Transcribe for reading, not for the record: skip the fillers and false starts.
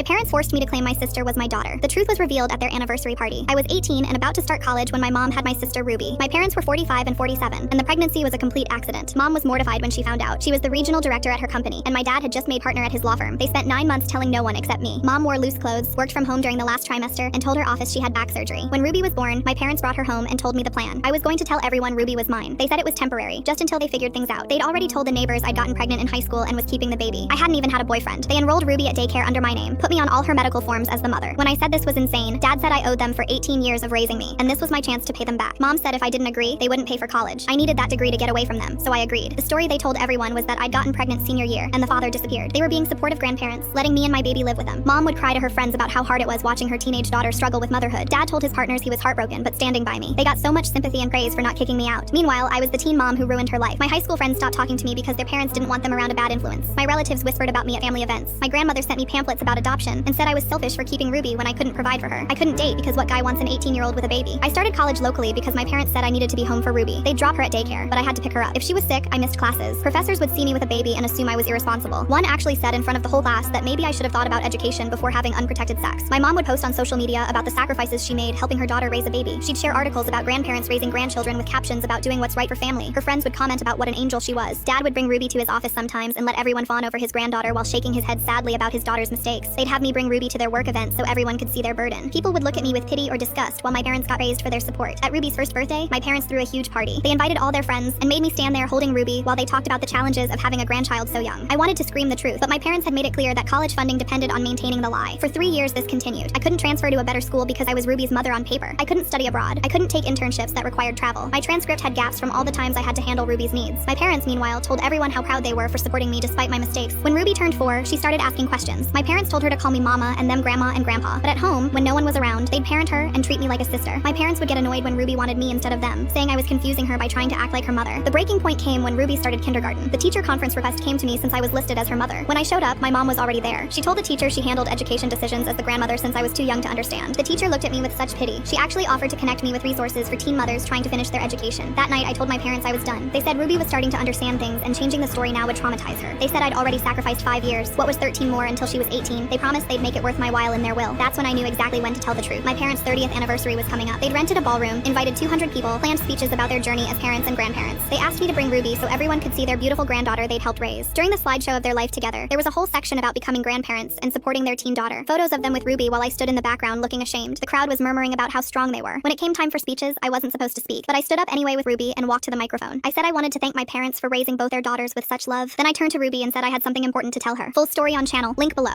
My parents forced me to claim my sister was my daughter. The truth was revealed at their anniversary party. I was 18 and about to start college when my mom had my sister Ruby. My parents were 45 and 47, and the pregnancy was a complete accident. Mom was mortified when she found out. She was the regional director at her company, and my dad had just made partner at his law firm. They spent 9 months telling no one except me. Mom wore loose clothes, worked from home during the last trimester, and told her office she had back surgery. When Ruby was born, my parents brought her home and told me the plan. I was going to tell everyone Ruby was mine. They said it was temporary, just until they figured things out. They'd already told the neighbors I'd gotten pregnant in high school and was keeping the baby. I hadn't even had a boyfriend. They enrolled Ruby at daycare under my name, put me on all her medical forms as the mother. When I said this was insane, Dad said I owed them for 18 years of raising me, and this was my chance to pay them back. Mom said if I didn't agree, they wouldn't pay for college. I needed that degree to get away from them, so I agreed. The story they told everyone was that I'd gotten pregnant senior year, and the father disappeared. They were being supportive grandparents, letting me and my baby live with them. Mom would cry to her friends about how hard it was watching her teenage daughter struggle with motherhood. Dad told his partners he was heartbroken, but standing by me. They got so much sympathy and praise for not kicking me out. Meanwhile, I was the teen mom who ruined her life. My high school friends stopped talking to me because their parents didn't want them around a bad influence. My relatives whispered about me at family events. My grandmother sent me pamphlets about adoption and said I was selfish for keeping Ruby when I couldn't provide for her. I couldn't date because what guy wants an 18-year-old with a baby? I started college locally because my parents said I needed to be home for Ruby. They'd drop her at daycare, but I had to pick her up. If she was sick, I missed classes. Professors would see me with a baby and assume I was irresponsible. One actually said in front of the whole class that maybe I should have thought about education before having unprotected sex. My mom would post on social media about the sacrifices she made helping her daughter raise a baby. She'd share articles about grandparents raising grandchildren with captions about doing what's right for family. Her friends would comment about what an angel she was. Dad would bring Ruby to his office sometimes and let everyone fawn over his granddaughter while shaking his head sadly about his daughter's mistakes. They'd have me bring Ruby to their work events so everyone could see their burden. People would look at me with pity or disgust while my parents got praised for their support. At Ruby's first birthday, my parents threw a huge party. They invited all their friends and made me stand there holding Ruby while they talked about the challenges of having a grandchild so young. I wanted to scream the truth, but my parents had made it clear that college funding depended on maintaining the lie. For 3 years this continued. I couldn't transfer to a better school because I was Ruby's mother on paper. I couldn't study abroad. I couldn't take internships that required travel. My transcript had gaps from all the times I had to handle Ruby's needs. My parents, meanwhile, told everyone how proud they were for supporting me despite my mistakes. When Ruby turned 4, she started asking questions. My parents told her to call me mama and them grandma and grandpa. But at home, when no one was around, they'd parent her and treat me like a sister. My parents would get annoyed when Ruby wanted me instead of them, saying I was confusing her by trying to act like her mother. The breaking point came when Ruby started kindergarten. The teacher conference request came to me since I was listed as her mother. When I showed up, my mom was already there. She told the teacher she handled education decisions as the grandmother since I was too young to understand. The teacher looked at me with such pity. She actually offered to connect me with resources for teen mothers trying to finish their education. That night, I told my parents I was done. They said Ruby was starting to understand things and changing the story now would traumatize her. They said I'd already sacrificed 5 years. What was 13 more until she was 18? They promised they'd make it worth my while in their will. That's when I knew exactly when to tell the truth. My parents' 30th anniversary was coming up. They'd rented a ballroom, invited 200 people, planned speeches about their journey as parents and grandparents. They asked me to bring Ruby so everyone could see their beautiful granddaughter they'd helped raise. During the slideshow of their life together, there was a whole section about becoming grandparents and supporting their teen daughter. Photos of them with Ruby while I stood in the background looking ashamed. The crowd was murmuring about how strong they were. When it came time for speeches, I wasn't supposed to speak, but I stood up anyway with Ruby and walked to the microphone. I said I wanted to thank my parents for raising both their daughters with such love. Then I turned to Ruby and said I had something important to tell her. Full story on channel, link below.